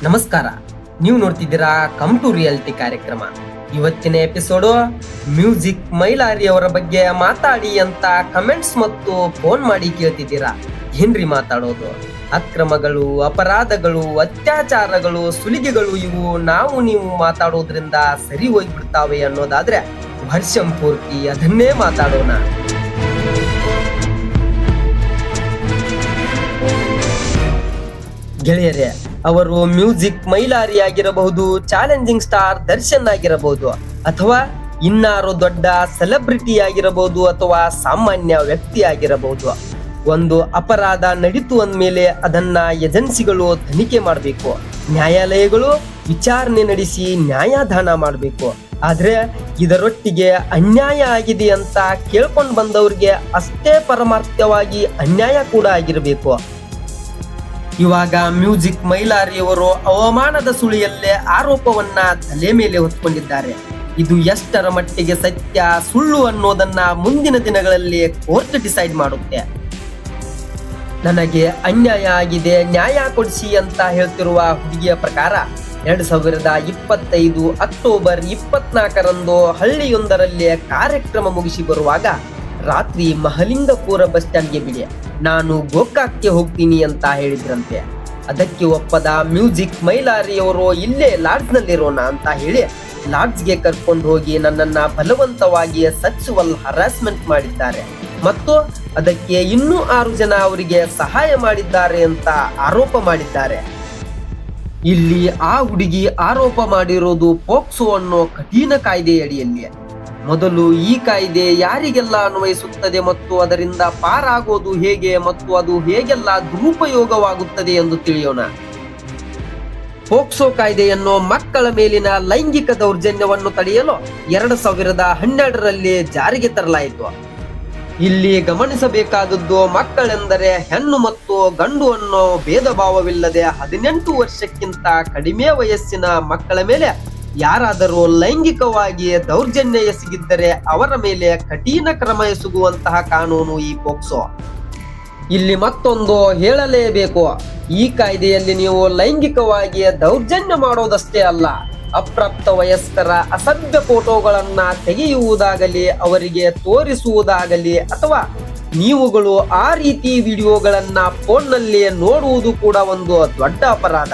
ನಮಸ್ಕಾರ. ನೀವು ನೋಡ್ತಿದ್ದೀರಾ ಕಮ್ ಟು ರಿಯಾಲಿಟಿ ಕಾರ್ಯಕ್ರಮ. ಇವತ್ತಿನ ಎಪಿಸೋಡು ಮ್ಯೂಸಿಕ್ ಮೈಲಾರಿ ಅವರ ಬಗ್ಗೆ ಮಾತಾಡಿ ಅಂತ ಕಮೆಂಟ್ಸ್ ಮತ್ತು ಫೋನ್ ಮಾಡಿ ಕೇಳ್ತಿದ್ದೀರಾ. ಏನ್ರಿ ಮಾತಾಡೋದು? ಅಕ್ರಮಗಳು, ಅಪರಾಧಗಳು, ಅತ್ಯಾಚಾರಗಳು, ಸುಲಿಗೆಗಳು ಇವು ನೀವು ಮಾತಾಡೋದ್ರಿಂದ ಸರಿ ಹೋಗ್ಬಿಡ್ತಾವೆ ಅನ್ನೋದಾದ್ರೆ ವರ್ಷಂ ಪೂರ್ತಿ ಅದನ್ನೇ ಮಾತಾಡೋಣ. ಗೆಳೆಯರೇ, ಅವರು ಮ್ಯೂಸಿಕ್ ಮೈಲಾರಿ ಆಗಿರಬಹುದು, ಚಾಲೆಂಜಿಂಗ್ ಸ್ಟಾರ್ ದರ್ಶನ್ ಆಗಿರಬಹುದು, ಅಥವಾ ಇನ್ನಾರು ದೊಡ್ಡ ಸೆಲೆಬ್ರಿಟಿ ಆಗಿರಬಹುದು, ಅಥವಾ ಸಾಮಾನ್ಯ ವ್ಯಕ್ತಿ ಆಗಿರಬಹುದು. ಒಂದು ಅಪರಾಧ ನಡೀತು ಅಂದ್ಮೇಲೆ ಅದನ್ನ ಏಜೆನ್ಸಿಗಳು ತನಿಖೆ ಮಾಡಬೇಕು, ನ್ಯಾಯಾಲಯಗಳು ವಿಚಾರಣೆ ನಡೆಸಿ ನ್ಯಾಯಾದಾನ ಮಾಡಬೇಕು. ಆದ್ರೆ ಇದರೊಟ್ಟಿಗೆ ಅನ್ಯಾಯ ಆಗಿದೆ ಅಂತ ಕೇಳ್ಕೊಂಡು ಬಂದವ್ರಿಗೆ ಅಷ್ಟೇ ಪರಮಾರ್ಥವಾಗಿ ಅನ್ಯಾಯ ಕೂಡ ಆಗಿರಬೇಕು. ಇವಾಗ ಮ್ಯೂಸಿಕ್ ಮೈಲಾರಿಯವರು ಅವಮಾನದ ಸುಳಿಯಲ್ಲೇ ಆರೋಪವನ್ನ ತಲೆ ಮೇಲೆ ಹೊತ್ಕೊಂಡಿದ್ದಾರೆ. ಇದು ಎಷ್ಟರ ಮಟ್ಟಿಗೆ ಸತ್ಯ ಸುಳ್ಳು ಅನ್ನೋದನ್ನ ಮುಂದಿನ ದಿನಗಳಲ್ಲಿ ಕೋರ್ಟ್ ಡಿಸೈಡ್ ಮಾಡುತ್ತೆ. ನನಗೆ ಅನ್ಯಾಯ ಆಗಿದೆ, ನ್ಯಾಯ ಕೊಡಿಸಿ ಅಂತ ಹೇಳ್ತಿರುವ ಹುಡುಗಿಯ ಪ್ರಕಾರ 2025 ಅಕ್ಟೋಬರ್ 24ರಂದು ಹಳ್ಳಿಯೊಂದರಲ್ಲಿ ಕಾರ್ಯಕ್ರಮ ಮುಗಿಸಿ ಬರುವಾಗ ರಾತ್ರಿ ಮಹಲಿಂಗಪುರ ಬಸ್ ಸ್ಟ್ಯಾಂಡ್ಗೆ ಬಿಡಿ, ನಾನು ಗೋಕಾಕ್ಗೆ ಹೋಗ್ತೀನಿ ಅಂತ ಹೇಳಿದ್ರಂತೆ. ಅದಕ್ಕೆ ಒಪ್ಪದ ಮ್ಯೂಸಿಕ್ ಮೈಲಾರಿಯವರು ಇಲ್ಲೇ ಲಾಡ್ಜ್ನಲ್ಲಿರೋಣ ಅಂತ ಹೇಳಿ ಲಾಡ್ಜ್ಗೆ ಕರ್ಕೊಂಡು ಹೋಗಿ ನನ್ನನ್ನ ಬಲವಂತವಾಗಿ ಸೆಕ್ಸುವಲ್ ಹರಾಸ್ಮೆಂಟ್ ಮಾಡಿದ್ದಾರೆ ಮತ್ತು ಅದಕ್ಕೆ ಇನ್ನೂ 6 ಜನ ಅವರಿಗೆ ಸಹಾಯ ಮಾಡಿದ್ದಾರೆ ಅಂತ ಆರೋಪ ಮಾಡಿದ್ದಾರೆ. ಇಲ್ಲಿ ಆ ಹುಡುಗಿ ಆರೋಪ ಮಾಡಿರೋದು ಪೋಕ್ಸೋ ಅನ್ನೋ ಕಠಿಣ ಕಾಯ್ದೆ ಅಡಿಯಲ್ಲಿ. ಮೊದಲು ಈ ಕಾಯ್ದೆ ಯಾರಿಗೆಲ್ಲ ಅನ್ವಯಿಸುತ್ತದೆ ಮತ್ತು ಅದರಿಂದ ಪಾರಾಗೋದು ಹೇಗೆ ಮತ್ತು ಅದು ಹೇಗೆಲ್ಲ ದುರುಪಯೋಗವಾಗುತ್ತದೆ ಎಂದು ತಿಳಿಯೋಣ. ಪೋಕ್ಸೋ ಮಕ್ಕಳ ಮೇಲಿನ ಲೈಂಗಿಕ ದೌರ್ಜನ್ಯವನ್ನು ತಡೆಯಲು 2012ರಲ್ಲಿ ಜಾರಿಗೆ ತರಲಾಯಿತು. ಇಲ್ಲಿ ಗಮನಿಸಬೇಕಾದದ್ದು ಮಕ್ಕಳೆಂದರೆ ಹೆಣ್ಣು ಮತ್ತು ಗಂಡು ಅನ್ನೋ ಭೇದ ಭಾವವಿಲ್ಲದೆ 18 ವರ್ಷಕ್ಕಿಂತ ಕಡಿಮೆ ವಯಸ್ಸಿನ ಮಕ್ಕಳ ಮೇಲೆ ಯಾರಾದರೂ ಲೈಂಗಿಕವಾಗಿ ದೌರ್ಜನ್ಯ ಎಸಗಿದ್ದರೆ ಅವರ ಮೇಲೆ ಕಠಿಣ ಕ್ರಮ ಎಸಗುವಂತಹ ಕಾನೂನು ಈ ಪೋಕ್ಸೋ. ಇಲ್ಲಿ ಮತ್ತೊಂದು ಹೇಳಲೇಬೇಕು, ಈ ಕಾಯ್ದೆಯಲ್ಲಿ ನೀವು ಲೈಂಗಿಕವಾಗಿ ದೌರ್ಜನ್ಯ ಮಾಡೋದಷ್ಟೇ ಅಲ್ಲ, ಅಪ್ರಾಪ್ತ ವಯಸ್ಕರ ಅಸಭ್ಯ ಫೋಟೋಗಳನ್ನ ತೆಗೆಯುವುದಾಗಲಿ, ಅವರಿಗೆ ತೋರಿಸುವುದಾಗಲಿ ಅಥವಾ ನೀವುಗಳು ಆ ರೀತಿ ವಿಡಿಯೋಗಳನ್ನ ಫೋನ್ನಲ್ಲಿ ನೋಡುವುದು ಕೂಡ ಒಂದು ದೊಡ್ಡ ಅಪರಾಧ.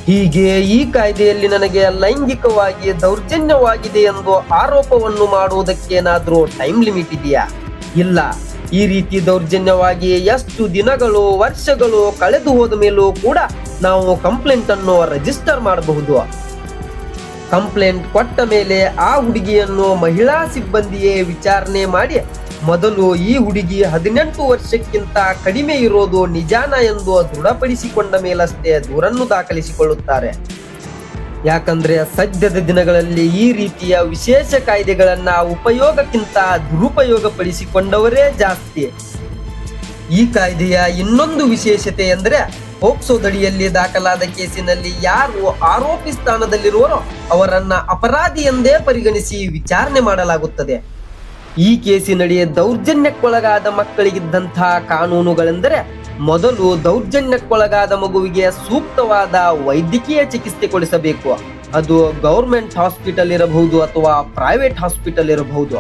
ಹೀಗೆ ಈ ಕಾಯ್ದೆಯಲ್ಲಿ ನನಗೆ ಲೈಂಗಿಕವಾಗಿ ದೌರ್ಜನ್ಯವಾಗಿದೆ ಎಂದು ಆರೋಪವನ್ನು ಮಾಡುವುದಕ್ಕೇನಾದ್ರೂ ಟೈಮ್ ಲಿಮಿಟ್ ಇದೆಯಾ? ಇಲ್ಲ. ಈ ರೀತಿ ದೌರ್ಜನ್ಯವಾಗಿ ಎಷ್ಟು ದಿನಗಳು, ವರ್ಷಗಳು ಕಳೆದು ಹೋದ ಮೇಲೂ ಕೂಡ ನಾವು ಕಂಪ್ಲೇಂಟ್ ಅನ್ನು ರಿಜಿಸ್ಟರ್ ಮಾಡಬಹುದು. ಕಂಪ್ಲೇಂಟ್ ಕೊಟ್ಟ ಮೇಲೆ ಆ ಹುಡುಗಿಯನ್ನು ಮಹಿಳಾ ಸಿಬ್ಬಂದಿಯೇ ವಿಚಾರಣೆ ಮಾಡಿ ಮೊದಲು ಈ ಹುಡುಗಿ 18 ವರ್ಷಕ್ಕಿಂತ ಕಡಿಮೆ ಇರೋದು ನಿಜಾನ ಎಂದು ದೃಢಪಡಿಸಿಕೊಂಡ ಮೇಲಷ್ಟೇ ದೂರನ್ನು ದಾಖಲಿಸಿಕೊಳ್ಳುತ್ತಾರೆ. ಯಾಕಂದ್ರೆ ಸದ್ಯದ ದಿನಗಳಲ್ಲಿ ಈ ರೀತಿಯ ವಿಶೇಷ ಕಾಯ್ದೆಗಳನ್ನ ಉಪಯೋಗಕ್ಕಿಂತ ದುರುಪಯೋಗ ಪಡಿಸಿಕೊಂಡವರೇ ಜಾಸ್ತಿ. ಈ ಕಾಯ್ದೆಯ ಇನ್ನೊಂದು ವಿಶೇಷತೆ ಎಂದರೆ ಪೋಕ್ಸೋದಡಿಯಲ್ಲಿ ದಾಖಲಾದ ಕೇಸಿನಲ್ಲಿ ಯಾರು ಆರೋಪಿ ಸ್ಥಾನದಲ್ಲಿರುವರೋ ಅವರನ್ನ ಅಪರಾಧಿ ಎಂದೇ ಪರಿಗಣಿಸಿ ವಿಚಾರಣೆ ಮಾಡಲಾಗುತ್ತದೆ. ಈ ಕೇಸಿನಡಿ ದೌರ್ಜನ್ಯಕ್ಕೊಳಗಾದ ಮಕ್ಕಳಿಗಿದ್ದಂತಹ ಕಾನೂನುಗಳೆಂದರೆ ಮೊದಲು ದೌರ್ಜನ್ಯಕ್ಕೊಳಗಾದ ಮಗುವಿಗೆ ಸೂಕ್ತವಾದ ವೈದ್ಯಕೀಯ ಚಿಕಿತ್ಸೆ ಕೊಡಿಸಬೇಕು. ಅದು ಗೌರ್ಮೆಂಟ್ ಹಾಸ್ಪಿಟಲ್ ಇರಬಹುದು ಅಥವಾ ಪ್ರೈವೇಟ್ ಹಾಸ್ಪಿಟಲ್ ಇರಬಹುದು.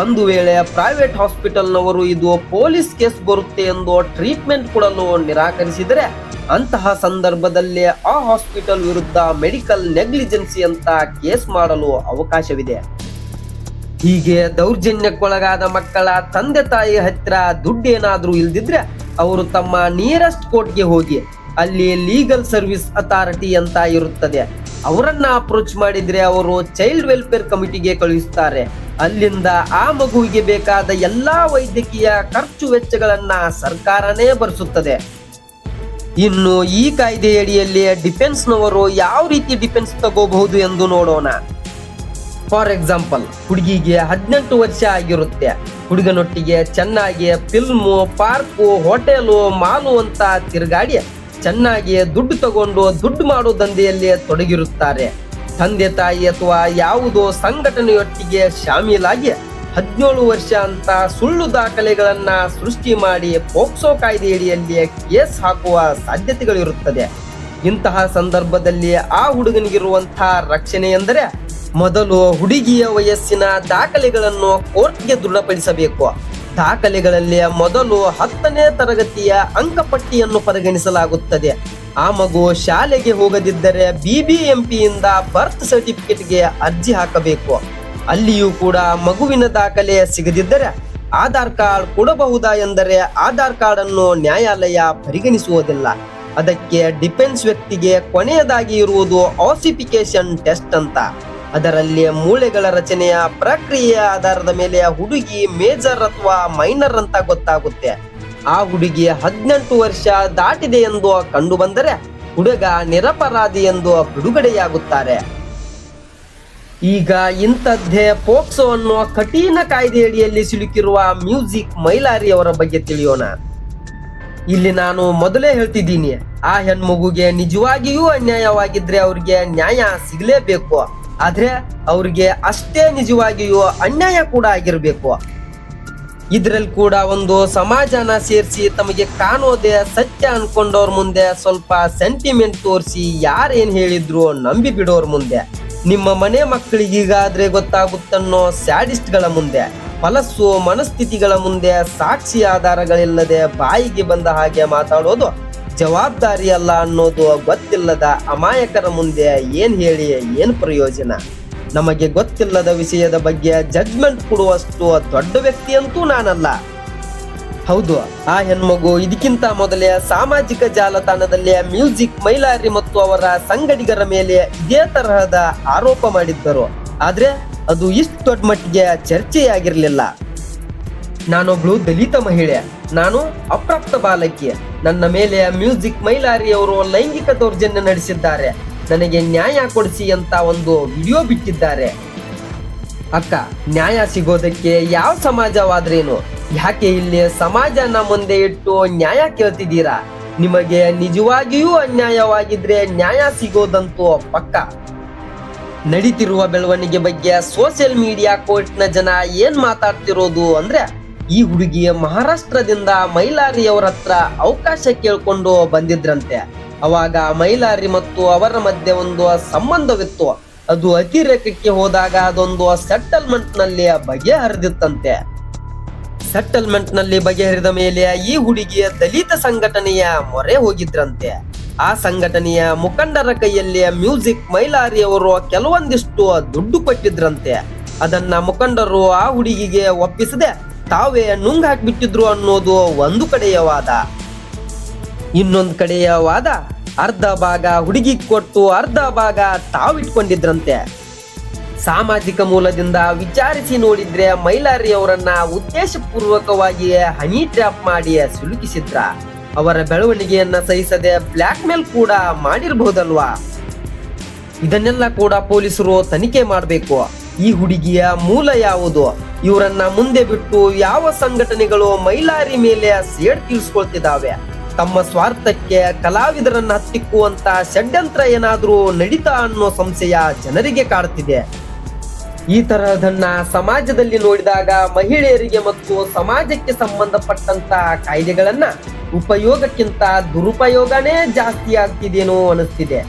ಒಂದು ವೇಳೆ ಪ್ರೈವೇಟ್ ಹಾಸ್ಪಿಟಲ್ನವರು ಇದು ಪೊಲೀಸ್ ಕೇಸ್ ಬರುತ್ತೆ ಎಂದು ಟ್ರೀಟ್ಮೆಂಟ್ ಕೊಡಲು ನಿರಾಕರಿಸಿದರೆ ಅಂತಹ ಸಂದರ್ಭದಲ್ಲಿ ಆ ಹಾಸ್ಪಿಟಲ್ ವಿರುದ್ಧ ಮೆಡಿಕಲ್ ನೆಗ್ಲಿಜೆನ್ಸಿ ಅಂತ ಕೇಸ್ ಮಾಡಲು ಅವಕಾಶವಿದೆ. ಹೀಗೆ ದೌರ್ಜನ್ಯಕ್ಕೊಳಗಾದ ಮಕ್ಕಳ ತಂದೆ ತಾಯಿ ಹತ್ತಿರ ದುಡ್ಡೇನಾದ್ರೂ ಇಲ್ದಿದ್ರೆ ಅವರು ತಮ್ಮ ನಿಯರೆಸ್ಟ್ ಕೋರ್ಟ್ಗೆ ಹೋಗಿ, ಅಲ್ಲಿ ಲೀಗಲ್ ಸರ್ವಿಸ್ ಅಥಾರಿಟಿ ಅಂತ ಇರುತ್ತದೆ, ಅವರನ್ನ ಅಪ್ರೋಚ್ ಮಾಡಿದ್ರೆ ಅವರು ಚೈಲ್ಡ್ ವೆಲ್ಫೇರ್ ಕಮಿಟಿಗೆ ಕಳುಹಿಸ್ತಾರೆ. ಅಲ್ಲಿಂದ ಆ ಮಗುವಿಗೆ ಬೇಕಾದ ಎಲ್ಲಾ ವೈದ್ಯಕೀಯ ಖರ್ಚು ವೆಚ್ಚಗಳನ್ನ ಸರ್ಕಾರನೇ ಭರಿಸುತ್ತದೆ. ಇನ್ನು ಈ ಕಾಯ್ದೆಯಡಿಯಲ್ಲಿ ಡಿಫೆನ್ಸ್ನವರು ಯಾವ ರೀತಿ ಡಿಫೆನ್ಸ್ ತಗೋಬಹುದು ಎಂದು ನೋಡೋಣ. ಫಾರ್ ಎಕ್ಸಾಂಪಲ್, ಹುಡುಗಿಗೆ 18 ವರ್ಷ ಆಗಿರುತ್ತೆ. ಹುಡುಗನೊಟ್ಟಿಗೆ ಚೆನ್ನಾಗಿ ಫಿಲ್ಮು, ಪಾರ್ಕು, ಹೋಟೆಲು, ಮಾಲು ಅಂತ ತಿರುಗಾಡಿ ಚೆನ್ನಾಗಿ ದುಡ್ಡು ತಗೊಂಡು ದುಡ್ಡು ಮಾಡೋ ದಂಧೆಯಲ್ಲಿ ತೊಡಗಿರುತ್ತಾರೆ. ತಂದೆ ತಾಯಿ ಅಥವಾ ಯಾವುದೋ ಸಂಘಟನೆಯೊಟ್ಟಿಗೆ ಶಾಮೀಲಾಗಿ 17 ವರ್ಷ ಅಂತ ಸುಳ್ಳು ದಾಖಲೆಗಳನ್ನ ಸೃಷ್ಟಿ ಮಾಡಿ ಪೋಕ್ಸೋ ಕಾಯ್ದೆಯಡಿಯಲ್ಲಿ ಕೇಸ್ ಹಾಕುವ ಸಾಧ್ಯತೆಗಳಿರುತ್ತದೆ. ಇಂತಹ ಸಂದರ್ಭದಲ್ಲಿ ಆ ಹುಡುಗನಿಗಿರುವಂತಹ ರಕ್ಷಣೆ ಎಂದರೆ ಮೊದಲು ಹುಡುಗಿಯ ವಯಸ್ಸಿನ ದಾಖಲೆಗಳನ್ನು ಕೋರ್ಟ್ಗೆ ದೃಢಪಡಿಸಬೇಕು. ದಾಖಲೆಗಳಲ್ಲಿ ಮೊದಲು 10ನೇ ತರಗತಿಯ ಅಂಕಪಟ್ಟಿಯನ್ನು ಪರಿಗಣಿಸಲಾಗುತ್ತದೆ. ಆ ಮಗು ಶಾಲೆಗೆ ಹೋಗದಿದ್ದರೆ BBMPಯಿಂದ ಬರ್ತ್ ಸರ್ಟಿಫಿಕೇಟ್ಗೆ ಅರ್ಜಿ ಹಾಕಬೇಕು. ಅಲ್ಲಿಯೂ ಕೂಡ ಮಗುವಿನ ದಾಖಲೆ ಸಿಗದಿದ್ದರೆ ಆಧಾರ್ ಕಾರ್ಡ್ ಕೊಡಬಹುದಾ ಎಂದರೆ ಆಧಾರ್ ಕಾರ್ಡ್ ಅನ್ನು ನ್ಯಾಯಾಲಯ ಪರಿಗಣಿಸುವುದಿಲ್ಲ. ಅದಕ್ಕೆ ಡಿಫೆನ್ಸ್ ವ್ಯಕ್ತಿಗೆ ಕೊನೆಯದಾಗಿ ಇರುವುದು ಆಸಿಫಿಕೇಶನ್ ಟೆಸ್ಟ್ ಅಂತ. ಅದರಲ್ಲಿ ಮೂಳೆಗಳ ರಚನೆಯ ಪ್ರಕ್ರಿಯೆಯ ಆಧಾರದ ಮೇಲೆ ಹುಡುಗಿ ಮೇಜರ್ ಅಥವಾ ಮೈನರ್ ಅಂತ ಗೊತ್ತಾಗುತ್ತೆ. ಆ ಹುಡುಗಿ 18 ವರ್ಷ ದಾಟಿದೆ ಎಂದು ಕಂಡು ಬಂದರೆ ಹುಡುಗ ನಿರಪರಾಧಿ ಎಂದು ಬಿಡುಗಡೆಯಾಗುತ್ತಾರೆ. ಈಗ ಇಂಥದ್ದೇ ಪೋಕ್ಸೋ ಅನ್ನೋ ಕಠಿಣ ಕಾಯ್ದೆಯಡಿಯಲ್ಲಿ ಸಿಲುಕಿರುವ ಮ್ಯೂಸಿಕ್ ಮೈಲಾರಿ ಅವರ ಬಗ್ಗೆ ತಿಳಿಯೋಣ. ಇಲ್ಲಿ ನಾನು ಮೊದಲೇ ಹೇಳ್ತಿದ್ದೀನಿ, ಆ ಹೆಣ್ಮಗುಗೆ ನಿಜವಾಗಿಯೂ ಅನ್ಯಾಯವಾಗಿದ್ರೆ ಅವ್ರಿಗೆ ನ್ಯಾಯ ಸಿಗಲೇಬೇಕು. ಆದ್ರೆ ಅವ್ರಿಗೆ ಅಷ್ಟೇ ನಿಜವಾಗಿಯೂ ಅನ್ಯಾಯ ಕೂಡ ಆಗಿರ್ಬೇಕು. ಇದ್ರಲ್ಲಿ ಕೂಡ ಒಂದು ಸಮಾಜನ ಸೇರಿಸಿ ತಮಗೆ ಕಾಣೋದೇ ಸತ್ಯ ಅನ್ಕೊಂಡವ್ರ ಮುಂದೆ ಸ್ವಲ್ಪ ಸೆಂಟಿಮೆಂಟ್ ತೋರಿಸಿ ಯಾರೇನ್ ಹೇಳಿದ್ರು ನಂಬಿ ಬಿಡೋರ್ ಮುಂದೆ, ನಿಮ್ಮ ಮನೆ ಮಕ್ಕಳಿಗೀಗಾದ್ರೆ ಗೊತ್ತಾಗುತ್ತನ್ನೋ ಸ್ಯಾಡಿಸ್ಟ್ಗಳ ಮುಂದೆ, ಫಲಸ್ಸು ಮನಸ್ಥಿತಿಗಳ ಮುಂದೆ ಸಾಕ್ಷಿ ಆಧಾರಗಳಿಲ್ಲದೆ ಬಾಯಿಗೆ ಬಂದ ಹಾಗೆ ಮಾತಾಡೋದು ಜವಾಬ್ದಾರಿ ಅಲ್ಲ ಅನ್ನೋದು ಗೊತ್ತಿಲ್ಲದ ಅಮಾಯಕರ ಮುಂದೆ ಏನ್ ಹೇಳಿ ಏನ್ ಪ್ರಯೋಜನ? ನಮಗೆ ಗೊತ್ತಿಲ್ಲದ ವಿಷಯದ ಬಗ್ಗೆ ಜಡ್ಜ್ಮೆಂಟ್ ಕೊಡುವಷ್ಟು ದೊಡ್ಡ ವ್ಯಕ್ತಿ ಅಂತೂ ನಾನಲ್ಲ. ಹೌದು, ಆ ಹೆಣ್ಮಗು ಇದಕ್ಕಿಂತ ಮೊದಲೇ ಸಾಮಾಜಿಕ ಜಾಲತಾಣದಲ್ಲಿ ಮ್ಯೂಸಿಕ್ ಮೈಲಾರಿ ಮತ್ತು ಅವರ ಸಂಗಡಿಗರ ಮೇಲೆ ಇದೇ ತರಹದ ಆರೋಪ ಮಾಡಿದ್ದರು. ಆದ್ರೆ ಅದು ಇಷ್ಟು ದೊಡ್ಡ ಮಟ್ಟಿಗೆ ಚರ್ಚೆಯಾಗಿರ್ಲಿಲ್ಲ. ನಾನೊಬ್ಳು ದಲಿತ ಮಹಿಳೆ, ನಾನು ಅಪ್ರಾಪ್ತ ಬಾಲಕಿ. ನನ್ನ ಮೇಲೆ ಮ್ಯೂಸಿಕ್ ಮೈಲಾರಿ ಅವರು ಲೈಂಗಿಕ ದೌರ್ಜನ್ಯ ನಡೆಸಿದ್ದಾರೆ, ನನಗೆ ನ್ಯಾಯ ಕೊಡಿಸಿ ಅಂತ ಒಂದು ವಿಡಿಯೋ ಬಿಟ್ಟಿದ್ದಾರೆ. ಅಕ್ಕ, ನ್ಯಾಯ ಸಿಗೋದಕ್ಕೆ ಯಾವ ಸಮಾಜವಾದ್ರೇನು? ಯಾಕೆ ಇಲ್ಲಿ ಸಮಾಜನ ಮುಂದೆ ಇಟ್ಟು ನ್ಯಾಯ ಕೇಳ್ತಿದ್ದೀರಾ? ನಿಮಗೆ ನಿಜವಾಗಿಯೂ ಅನ್ಯಾಯವಾಗಿದ್ರೆ ನ್ಯಾಯ ಸಿಗೋದಂತೂ ಪಕ್ಕ. ನಡೀತಿರುವ ಬೆಳವಣಿಗೆ ಬಗ್ಗೆ ಸೋಷಿಯಲ್ ಮೀಡಿಯಾ ಕೋರ್ಟ್ನ ಜನ ಏನ್ ಮಾತಾಡ್ತಿರೋದು ಅಂದ್ರೆ, ಈ ಹುಡುಗಿ ಮಹಾರಾಷ್ಟ್ರದಿಂದ ಮೈಲಾರಿ ಅವರ ಹತ್ರ ಅವಕಾಶ ಕೇಳ್ಕೊಂಡು ಬಂದಿದ್ರಂತೆ. ಅವಾಗ ಮೈಲಾರಿ ಮತ್ತು ಅವರ ಮಧ್ಯೆ ಒಂದು ಸಂಬಂಧವಿತ್ತು. ಅದು ಅತಿರೇಕಕ್ಕೆ ಹೋದಾಗ ಅದೊಂದು ಸೆಟಲ್ಮೆಂಟ್ ನಲ್ಲಿ ಬಗೆಹರಿದಿತ್ತಂತೆ. ಸೆಟಲ್ಮೆಂಟ್ ನಲ್ಲಿ ಬಗೆಹರಿದ ಮೇಲೆ ಈ ಹುಡುಗಿಯ ದಲಿತ ಸಂಘಟನೆಯ ಮೊರೆ ಹೋಗಿದ್ರಂತೆ. ಆ ಸಂಘಟನೆಯ ಮುಖಂಡರ ಕೈಯಲ್ಲಿ ಮ್ಯೂಸಿಕ್ ಮೈಲಾರಿ ಅವರು ಕೆಲವೊಂದಿಷ್ಟು ದುಡ್ಡು ಕೊಟ್ಟಿದ್ರಂತೆ. ಅದನ್ನ ಮುಖಂಡರು ಆ ಹುಡುಗಿಗೆ ಒಪ್ಪಿಸದೆ ತಾವೇ ನುಂಗ್ ಹಾಕ್ಬಿಟ್ಟಿದ್ರು ಅನ್ನೋದು ಒಂದು ಕಡೆಯ ವಾದ. ಇನ್ನೊಂದು ಕಡೆಯ ವಾದ, ಅರ್ಧ ಭಾಗ ಹುಡುಗಿ ಕೊಟ್ಟು ಅರ್ಧ ಭಾಗ ತಾವಿಟ್ಕೊಂಡಿದ್ರಂತೆ. ಸಾಮಾಜಿಕ ಮೂಲದಿಂದ ವಿಚಾರಿಸಿ ನೋಡಿದ್ರೆ ಮೈಲಾರಿ ಅವರನ್ನ ಉದ್ದೇಶಪೂರ್ವಕವಾಗಿ ಹನಿ ಟ್ರ್ಯಾಪ್ ಮಾಡಿ ಸಿಲುಕಿಸಿದ್ರ. ಅವರ ಬೆಳವಣಿಗೆಯನ್ನ ಸಹಿಸದೆ ಬ್ಲ್ಯಾಕ್ ಮೇಲ್ ಕೂಡ ಮಾಡಿರಬಹುದಲ್ವಾ? ಇದನ್ನೆಲ್ಲ ಕೂಡ ಪೊಲೀಸರು ತನಿಖೆ ಮಾಡಬೇಕು. ಈ ಹುಡುಗಿಯ ಮೂಲ ಯಾವುದು? ಇವರನ್ನ ಮುಂದೆ ಬಿಟ್ಟು ಯಾವ ಸಂಘಟನೆಗಳು ಮೈಲಾರಿ ಮೇಲೆ ಸೇಡ್ ತೀರಿಸ್ಕೊಳ್ತಿದ್ದಾವೆ? ತಮ್ಮ ಸ್ವಾರ್ಥಕ್ಕೆ ಕಲಾವಿದರನ್ನ ಹತ್ತಿಕ್ಕುವಂತ ಷಡ್ಯಂತ್ರ ಏನಾದ್ರೂ ನಡೀತಾ ಅನ್ನೋ ಸಂಶಯ ಜನರಿಗೆ ಕಾಡ್ತಿದೆ. ಈ ತರಹದನ್ನ ಸಮಾಜದಲ್ಲಿ ನೋಡಿದಾಗ ಮಹಿಳೆಯರಿಗೆ ಮತ್ತು ಸಮಾಜಕ್ಕೆ ಸಂಬಂಧಪಟ್ಟಂತ ಕಾಯ್ದೆಗಳನ್ನ ಉಪಯೋಗಕ್ಕಿಂತ ದುರುಪಯೋಗನೇ ಜಾಸ್ತಿ ಆಗ್ತಿದೇನೋ ಅನಿಸ್ತಿದೆ.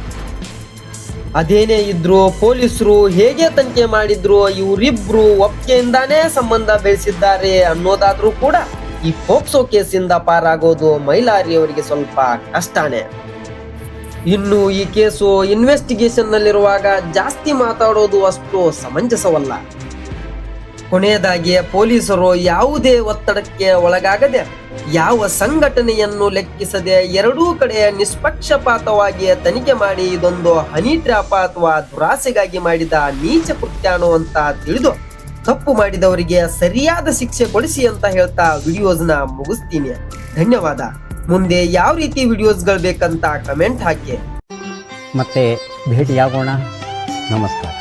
ಅದೇನೇ ಇದ್ರು ಪೊಲೀಸರು ಹೇಗೆ ತನಿಖೆ ಮಾಡಿದ್ರು ಇವರಿಬ್ರು ಒಪ್ಪಿಗೆಯಿಂದಾನೇ ಸಂಬಂಧ ಬೆಳೆಸಿದ್ದಾರೆ ಅನ್ನೋದಾದ್ರೂ ಕೂಡ ಈ ಪೋಕ್ಸೋ ಕೇಸಿಂದ ಪಾರಾಗೋದು ಮೈಲಾರಿ ಅವರಿಗೆ ಸ್ವಲ್ಪ ಕಷ್ಟನೇ. ಇನ್ನು ಈ ಕೇಸು ಇನ್ವೆಸ್ಟಿಗೇಷನ್ ನಲ್ಲಿರುವಾಗ ಜಾಸ್ತಿ ಮಾತಾಡೋದು ಅಷ್ಟು ಸಮಂಜಸವಲ್ಲ. ಕೊನೆಯದಾಗಿ ಪೊಲೀಸರು ಯಾವುದೇ ಒತ್ತಡಕ್ಕೆ ಒಳಗಾಗದೆ ಯಾವ ಸಂಘಟನೆಯನ್ನು ಲೆಕ್ಕಿಸದೆ ಎರಡೂ ಕಡೆ ನಿಷ್ಪಕ್ಷಪಾತವಾಗಿ ತನಿಖೆ ಮಾಡಿ ಇದೊಂದು ಹನಿ ಟ್ರ್ಯಾಪ್ ಅಥವಾ ದುರಾಸೆಗಾಗಿ ಮಾಡಿದ ನೀಚ ಕೃತ್ಯಾನೋ ಅಂತ ತಿಳಿದು ತಪ್ಪು ಮಾಡಿದವರಿಗೆ ಸರಿಯಾದ ಶಿಕ್ಷೆ ಕೊಡಿಸಿ ಅಂತ ಹೇಳ್ತಾ ವಿಡಿಯೋಸ್ನ ಮುಗಿಸ್ತೀನಿ. ಧನ್ಯವಾದ. ಮುಂದೆ ಯಾವ ರೀತಿ ವಿಡಿಯೋಸ್ಗಳು ಬೇಕಂತ ಕಮೆಂಟ್ ಹಾಕಿ. ಮತ್ತೆ ಭೇಟಿಯಾಗೋಣ. ನಮಸ್ಕಾರ.